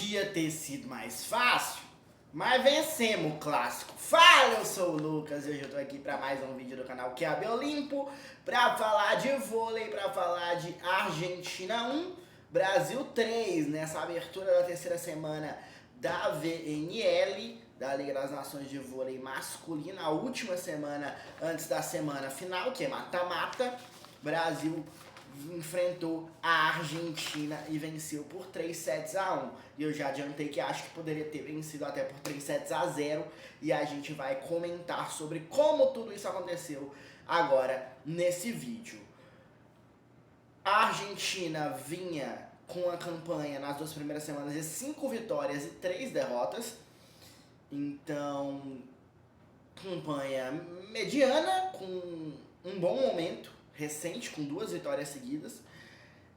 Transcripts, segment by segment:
Podia ter sido mais fácil, mas vencemos o clássico. Fala, eu sou o Lucas e hoje eu tô aqui para mais um vídeo do canal QAB Olimpo para falar de vôlei, para falar de Argentina 1, Brasil 3, nessa abertura da terceira semana da VNL, da Liga das Nações de Vôlei Masculino, a última semana antes da semana final, que é mata-mata. Brasil enfrentou a Argentina e venceu por 3-1. E eu já adiantei que acho que poderia ter vencido até por 3-0. E a gente vai comentar sobre como tudo isso aconteceu agora nesse vídeo. A Argentina vinha com a campanha nas duas primeiras semanas de 5 vitórias e 3 derrotas. Então, campanha mediana, com um bom momento recente, com 2 vitórias seguidas.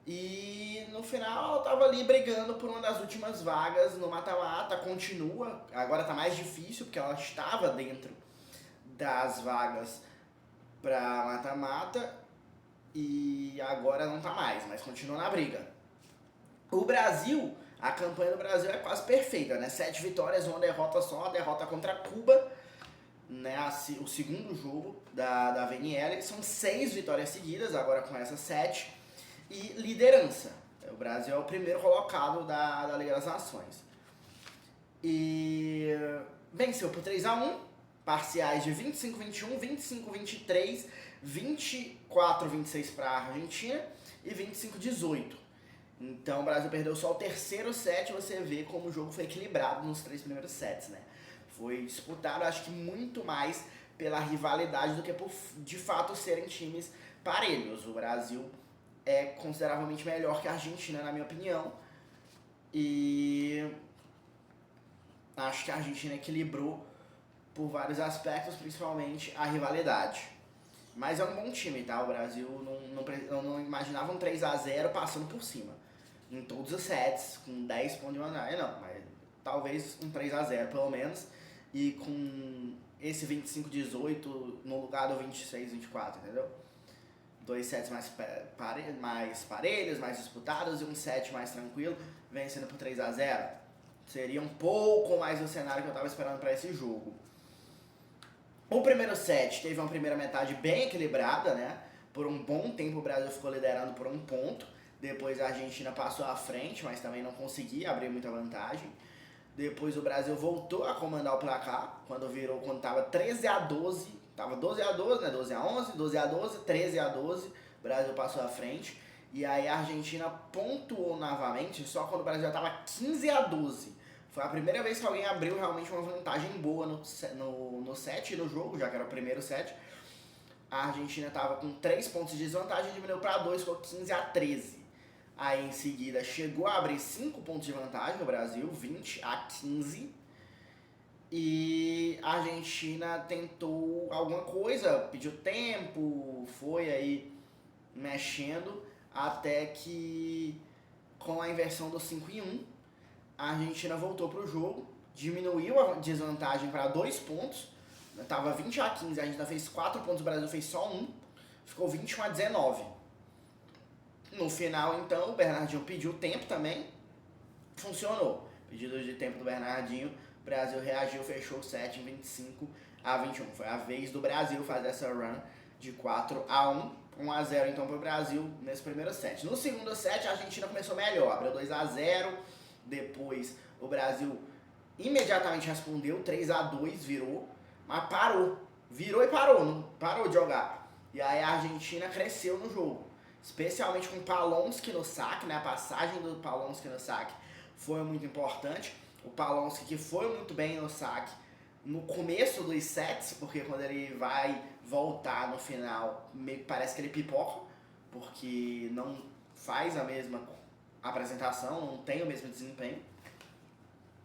E no final tava ali brigando por uma das últimas vagas no mata-mata, continua, agora tá mais difícil porque ela estava dentro das vagas pra mata-mata e agora não tá mais, mas continua na briga. O Brasil, a campanha do Brasil é quase perfeita, né? 7 vitórias, 1 derrota só, a derrota contra Cuba, né, o segundo jogo da VNL, são 6 vitórias seguidas, agora com essas 7, e liderança. O Brasil é o primeiro colocado da Liga das Nações. E venceu por 3-1, parciais de 25-21, 25-23, 24-26 para a Argentina e 25-18. Então o Brasil perdeu só o terceiro set, você vê como o jogo foi equilibrado nos 3 primeiros sets, né? Foi disputado, acho que muito mais pela rivalidade do que por, de fato, serem times parelhos. O Brasil é consideravelmente melhor que a Argentina, na minha opinião. E acho que a Argentina equilibrou por vários aspectos, principalmente a rivalidade. Mas é um bom time, tá? O Brasil eu não imaginava um 3-0 passando por cima. Em todos os sets, com 10 pontos de vantagem, não. Mas talvez um 3-0 pelo menos. E com esse 25-18 no lugar do 26-24, entendeu? 2 sets mais parelhos, mais disputados e um set mais tranquilo, vencendo por 3-0. Seria um pouco mais o cenário que eu estava esperando para esse jogo. O primeiro set teve uma primeira metade bem equilibrada, né? Por um bom tempo o Brasil ficou liderando por 1 ponto. Depois a Argentina passou à frente, mas também não conseguia abrir muita vantagem. Depois o Brasil voltou a comandar o placar, quando estava 13-12, estava 12-12, né? 12-11, 12-12, 13-12, o Brasil passou à frente. E aí a Argentina pontuou novamente, só quando o Brasil já estava 15-12. Foi a primeira vez que alguém abriu realmente uma vantagem boa no set e no jogo, já que era o primeiro set. A Argentina estava com 3 pontos de desvantagem, diminuiu para 2, ficou 15-13. Aí em seguida chegou a abrir 5 pontos de vantagem no Brasil, 20-15. E a Argentina tentou alguma coisa, pediu tempo, foi aí mexendo, até que com a inversão do 5-1, a Argentina voltou para o jogo, diminuiu a desvantagem para 2 pontos, estava 20-15, a Argentina fez 4 pontos, o Brasil fez só 1, ficou 21-19. No final, então, o Bernardinho pediu tempo também, funcionou. Pedido de tempo do Bernardinho, o Brasil reagiu, fechou o set em 25-21. Foi a vez do Brasil fazer essa run de 4-1, 1-0 então para o Brasil nesse primeiro set. No segundo set, a Argentina começou melhor, abriu 2-0, depois o Brasil imediatamente respondeu, 3-2, virou, mas parou. Virou e parou, não parou de jogar. E aí a Argentina cresceu no jogo. Especialmente com o Palonsky no saque, né? A passagem do Palonsky no saque foi muito importante. O Palonsky que foi muito bem no saque no começo dos sets, porque quando ele vai voltar no final, meio que parece que ele pipoca, porque não faz a mesma apresentação, não tem o mesmo desempenho.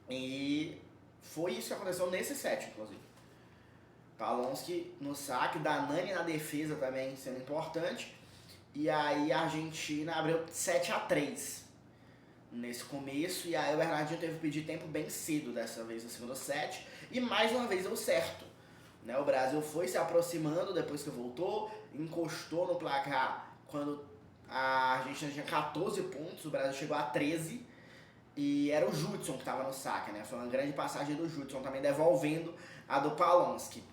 E foi isso que aconteceu nesse set, inclusive. Palonsky no saque, Danani na defesa também sendo importante. E aí a Argentina abriu 7-3 nesse começo, e aí o Bernardinho teve que pedir tempo bem cedo dessa vez no segundo set, e mais uma vez deu certo. Né? O Brasil foi se aproximando depois que voltou, encostou no placar quando a Argentina tinha 14 pontos, o Brasil chegou a 13, E era o Judson que estava no saque, né? Foi uma grande passagem do Judson, também devolvendo a do Polonsky.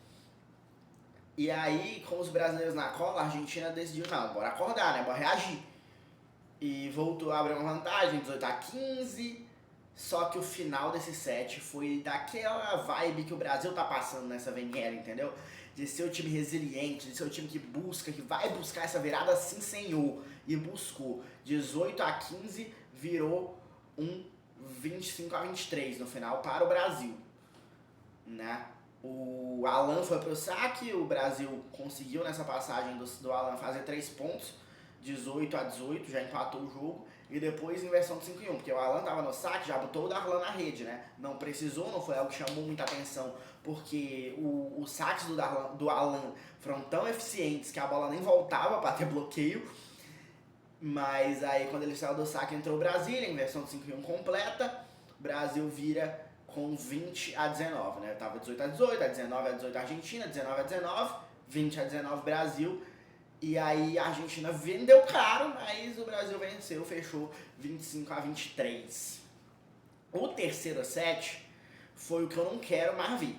E aí, com os brasileiros na cola, a Argentina decidiu, não, bora acordar, né? Bora reagir. E voltou a abrir uma vantagem, 18-15. Só que o final desse set foi daquela vibe que o Brasil tá passando nessa Veniera, entendeu? De ser o time resiliente, de ser o time que busca, que vai buscar essa virada, sim senhor. E buscou. 18-15 virou um 25-23 no final para o Brasil, né? O Alan foi pro saque, o Brasil conseguiu nessa passagem do Alan fazer 3 pontos, 18-18, já empatou o jogo, e depois inversão de 5-1, porque o Alan tava no saque, já botou o Darlan na rede, né? Não precisou, não foi algo que chamou muita atenção, porque os saques do Alan foram tão eficientes que a bola nem voltava para ter bloqueio, mas aí quando ele saiu do saque entrou o Brasília, inversão de 5-1 completa, o Brasil vira com 20-19, né? Tava 18-18, 19-18 Argentina, 19-19, 20-19 Brasil. E aí a Argentina vendeu caro, mas o Brasil venceu, fechou 25-23. O terceiro set foi o que eu não quero mais ver,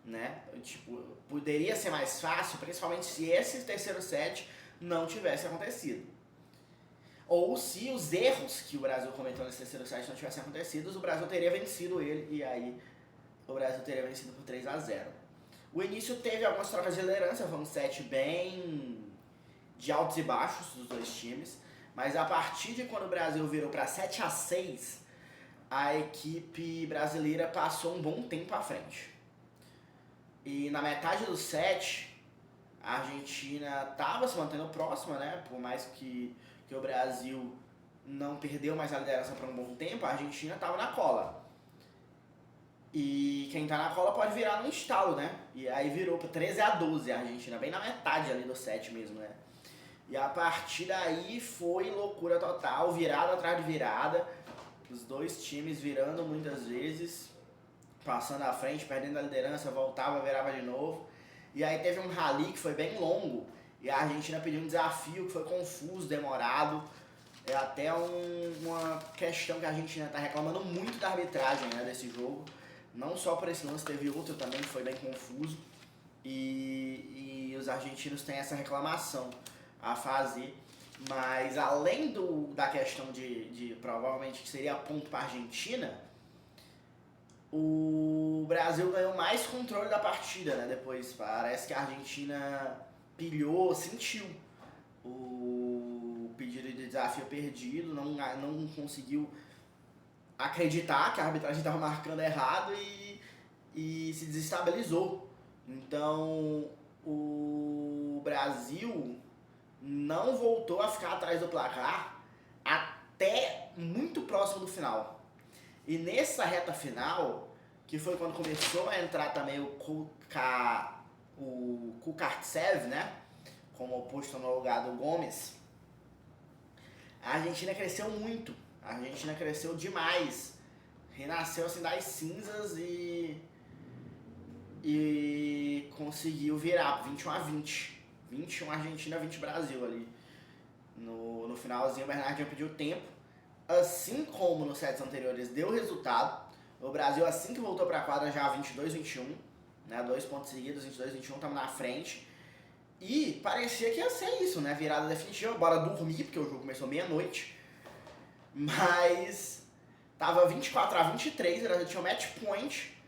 né? Tipo, poderia ser mais fácil, principalmente se esse terceiro set não tivesse acontecido. Ou se os erros que o Brasil cometeu nesse terceiro set não tivessem acontecido, o Brasil teria vencido ele e aí o Brasil teria vencido por 3-0. O início teve algumas trocas de liderança, foi um set bem de altos e baixos dos dois times, mas a partir de quando o Brasil virou para 7-6, a equipe brasileira passou um bom tempo à frente. E na metade do set, a Argentina estava se mantendo próxima, né? Por mais que o Brasil não perdeu mais a liderança por um bom tempo, a Argentina estava na cola. E quem tá na cola pode virar no estalo, né? E aí virou para 13-12 a Argentina, bem na metade ali do set mesmo, né? E a partir daí foi loucura total, virada atrás de virada, os dois times virando muitas vezes, passando à frente, perdendo a liderança, voltava, virava de novo. E aí teve um rally que foi bem longo, e a Argentina pediu um desafio que foi confuso, demorado. É até uma questão que a Argentina está reclamando muito da arbitragem, né, desse jogo. Não só por esse lance, teve outro também que foi bem confuso. E os argentinos têm essa reclamação a fazer. Mas além da questão de provavelmente que seria ponto para a Argentina, o Brasil ganhou mais controle da partida, né? Depois parece que a Argentina pilhou, sentiu o pedido de desafio perdido, não conseguiu acreditar que a arbitragem estava marcando errado e se desestabilizou. Então o Brasil não voltou a ficar atrás do placar até muito próximo do final. E nessa reta final, que foi quando começou a entrar também o Kukartsev, né? Como oposto no lugar do Gomes, a Argentina cresceu muito. A Argentina cresceu demais. Renasceu assim das cinzas e conseguiu virar 21-20. 21 Argentina, 20 Brasil ali. No finalzinho o Bernardinho pediu tempo. Assim como nos sets anteriores deu resultado. O Brasil assim que voltou para a quadra já 22-21, né? 2 pontos seguidos, 22-21, estamos na frente. E parecia que ia ser isso, né? Virada definitiva, bora dormir, porque o jogo começou meia-noite. Mas tava 24-23, o Brasil tinha um match point,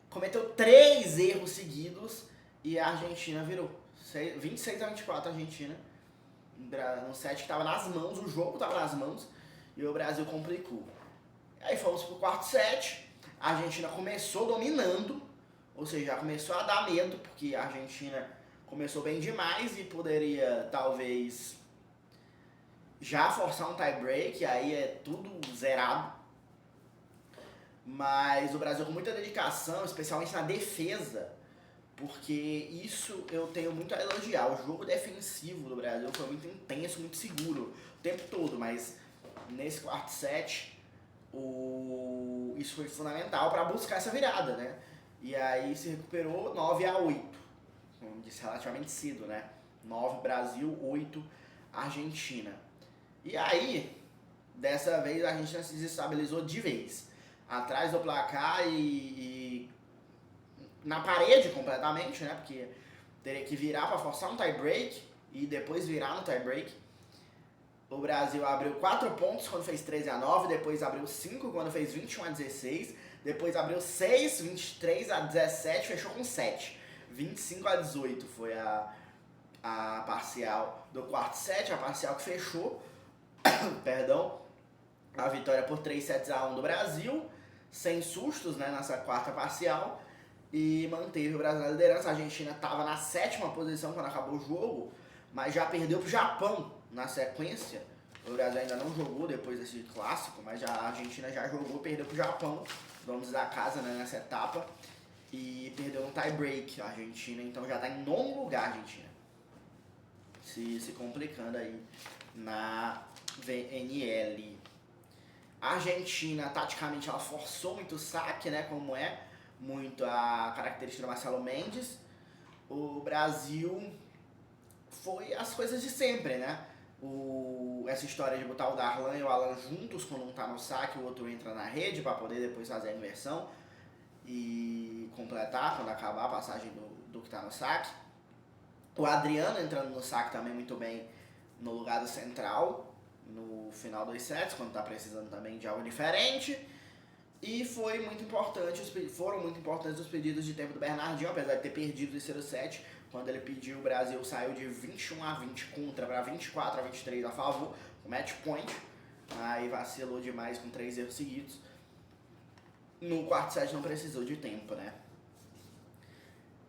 cometeu 3 erros seguidos e a Argentina virou. 26-24 a Argentina, no set que tava nas mãos, o jogo tava nas mãos e o Brasil complicou. Aí fomos pro quarto set, a Argentina começou dominando, ou seja, já começou a dar medo, porque a Argentina começou bem demais e poderia talvez já forçar um tie break, aí é tudo zerado. Mas o Brasil com muita dedicação, especialmente na defesa, porque isso eu tenho muito a elogiar. O jogo defensivo do Brasil foi muito intenso, muito seguro o tempo todo, mas nesse quarto set isso foi fundamental para buscar essa virada, né? E aí se recuperou 9-8, como disse, relativamente cedo, né? 9 Brasil, 8 Argentina. E aí dessa vez a Argentina se desestabilizou de vez. Atrás do placar e na parede completamente, né? Porque teria que virar para forçar um tie-break e depois virar no tie-break. O Brasil abriu 4 pontos quando fez 13-9, depois abriu 5 quando fez 21-16, depois abriu 6, 23-17, fechou com 7. 25-18 foi a parcial do quarto set, a parcial que fechou, perdão, a vitória por 3-1 do Brasil, sem sustos, né, nessa quarta parcial, e manteve o Brasil na liderança. A Argentina estava na 7ª posição quando acabou o jogo, mas já perdeu para o Japão na sequência. O Brasil ainda não jogou depois desse clássico, mas a Argentina já jogou, perdeu para o Japão, vamos da casa, né, nessa etapa, e perdeu no tie-break. A Argentina então já está em 9º lugar, a Argentina, se complicando aí na VNL. A Argentina, taticamente, ela forçou muito o saque, né, como é muito a característica do Marcelo Mendes. O Brasil foi as coisas de sempre, né? Essa história de botar o Darlan e o Alan juntos quando um tá no saque, o outro entra na rede para poder depois fazer a inversão e completar quando acabar a passagem do que tá no saque. O Adriano entrando no saque também muito bem no lugar do central no final dos sets, quando tá precisando também de algo diferente. E foram muito importantes os pedidos de tempo do Bernardinho, apesar de ter perdido o terceiro set. Quando ele pediu, o Brasil saiu de 21-20 contra para 24-23 a favor, com match point. Aí vacilou demais com 3 erros seguidos. No quarto set não precisou de tempo, né?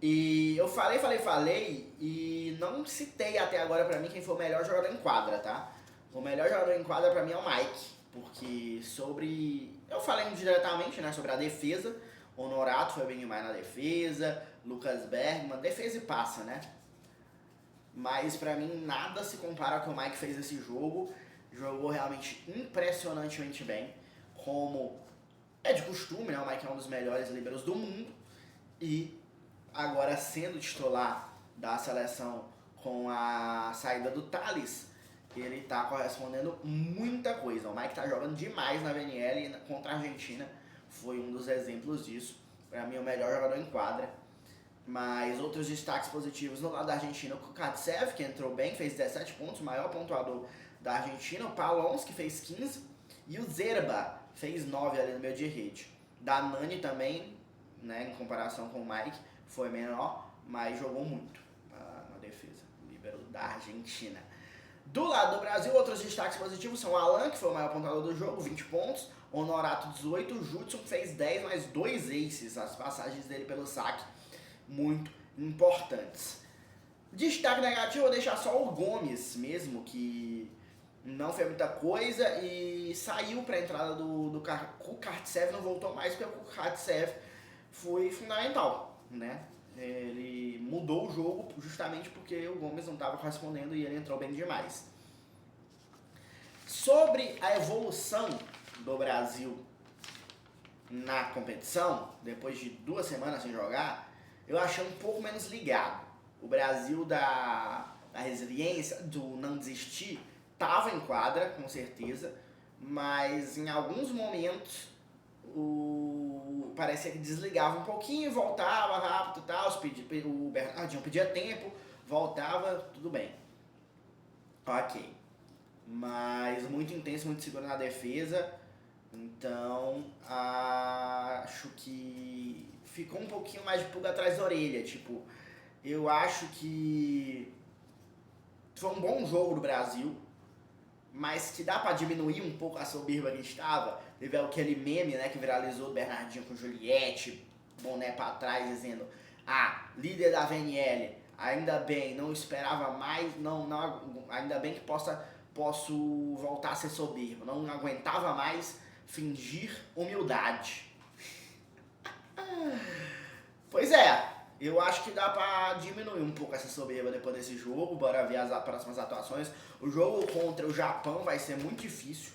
E eu falei e não citei até agora pra mim quem foi o melhor jogador em quadra, tá? O melhor jogador em quadra pra mim é o Mike, porque eu falei indiretamente, né, sobre a defesa. Honorato foi bem demais na defesa, Lucas Bergman, defesa e passa, né? Mas pra mim nada se compara ao que o Mike fez nesse jogo. Jogou realmente impressionantemente bem, como é de costume, né? O Mike é um dos melhores líberos do mundo e agora sendo titular da seleção com a saída do Thales, ele tá correspondendo muita coisa. O Mike tá jogando demais na VNL e contra a Argentina foi um dos exemplos disso. Pra mim, o melhor jogador em quadra. Mas outros destaques positivos no lado da Argentina, o Kukatsev, que entrou bem, fez 17 pontos, o maior pontuador da Argentina. O Palons, que fez 15. E o Zerba fez 9 ali no meio de rede. Da Nani também, né, em comparação com o Mike, foi menor, mas jogou muito na defesa. O líbero da Argentina. Do lado do Brasil, outros destaques positivos são o Alan, que foi o maior pontuador do jogo, 20 pontos. Honorato, 18. O Judson fez 10, mais 2 aces. As passagens dele pelo saque, muito importantes. Destaque negativo, eu vou deixar só o Gomes mesmo, que não fez muita coisa e saiu para a entrada do Kukatsev, não voltou mais, porque o Kukatsev foi fundamental, né? Ele mudou o jogo justamente porque o Gomes não estava correspondendo e ele entrou bem demais. Sobre a evolução do Brasil na competição, depois de 2 semanas sem jogar, eu achei um pouco menos ligado. O Brasil da resiliência, do não desistir, estava em quadra, com certeza, mas em alguns momentos parecia que desligava um pouquinho, voltava rápido e tal, o Bernardinho pedia tempo, voltava, tudo bem. Ok. Mas muito intenso, muito seguro na defesa, então acho que ficou um pouquinho mais de pulga atrás da orelha, tipo, eu acho que foi um bom jogo do Brasil, mas que dá pra diminuir um pouco a soberba que estava. Teve aquele meme, né, que viralizou do Bernardinho com Juliette, boné pra trás, dizendo: líder da VNL, ainda bem, não esperava mais, ainda bem que posso voltar a ser soberbo, não aguentava mais fingir humildade. Pois é, eu acho que dá pra diminuir um pouco essa soberba depois desse jogo. Bora ver as próximas atuações. O jogo contra o Japão vai ser muito difícil,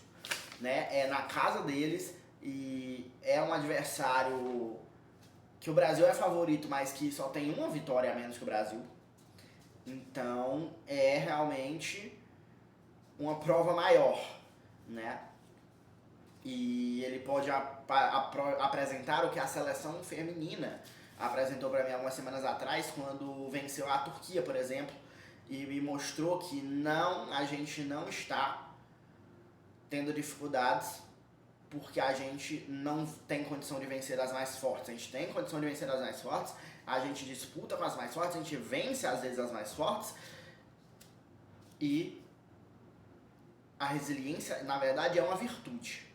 né? É na casa deles e é um adversário que o Brasil é favorito, mas que só tem uma vitória a menos que o Brasil. Então é realmente uma prova maior, né? E ele pode apresentar o que a seleção feminina apresentou para mim algumas semanas atrás, quando venceu a Turquia, por exemplo, e me mostrou que a gente não está tendo dificuldades porque a gente não tem condição de vencer as mais fortes. A gente tem condição de vencer as mais fortes, a gente disputa com as mais fortes, a gente vence às vezes as mais fortes, e a resiliência, na verdade, é uma virtude.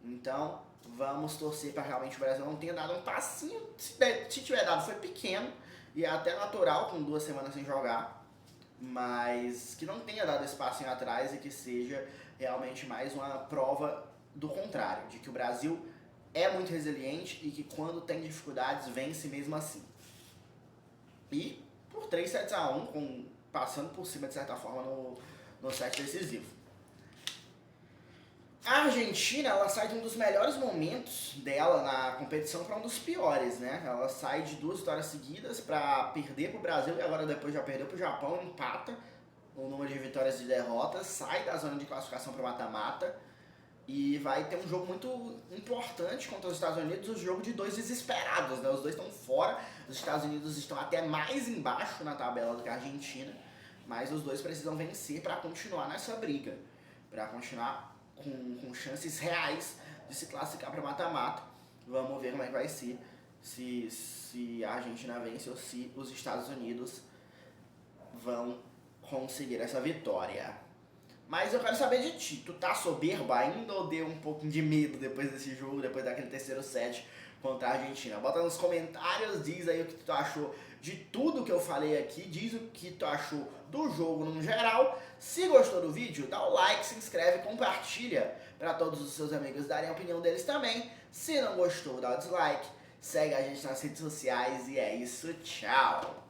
Então, vamos torcer para realmente o Brasil não tenha dado um passinho. Se tiver dado, foi pequeno e é até natural, com 2 semanas sem jogar, mas que não tenha dado esse passinho atrás e que seja realmente mais uma prova do contrário, de que o Brasil é muito resiliente e que quando tem dificuldades vence mesmo assim. E por 3-1, passando por cima de certa forma no set decisivo. A Argentina, ela sai de um dos melhores momentos dela na competição para um dos piores, né? Ela sai de 2 vitórias seguidas para perder pro Brasil e agora depois já perdeu pro Japão, empata o número de vitórias e derrotas, sai da zona de classificação para mata-mata e vai ter um jogo muito importante contra os Estados Unidos, o jogo de 2 desesperados, né? Os dois estão fora, os Estados Unidos estão até mais embaixo na tabela do que a Argentina, mas os dois precisam vencer para continuar nessa briga, para continuar com chances reais de se classificar para mata-mata. Vamos ver como é que vai ser, se a Argentina vence ou se os Estados Unidos vão conseguir essa vitória. Mas eu quero saber de ti, tu tá soberbo ainda ou deu um pouquinho de medo depois desse jogo, depois daquele terceiro set contra a Argentina? Bota nos comentários, diz aí o que tu achou de tudo que eu falei aqui, diz o que tu achou do jogo no geral. Se gostou do vídeo, dá o like, se inscreve, compartilha para todos os seus amigos darem a opinião deles também. Se não gostou, dá o dislike, segue a gente nas redes sociais e é isso, tchau!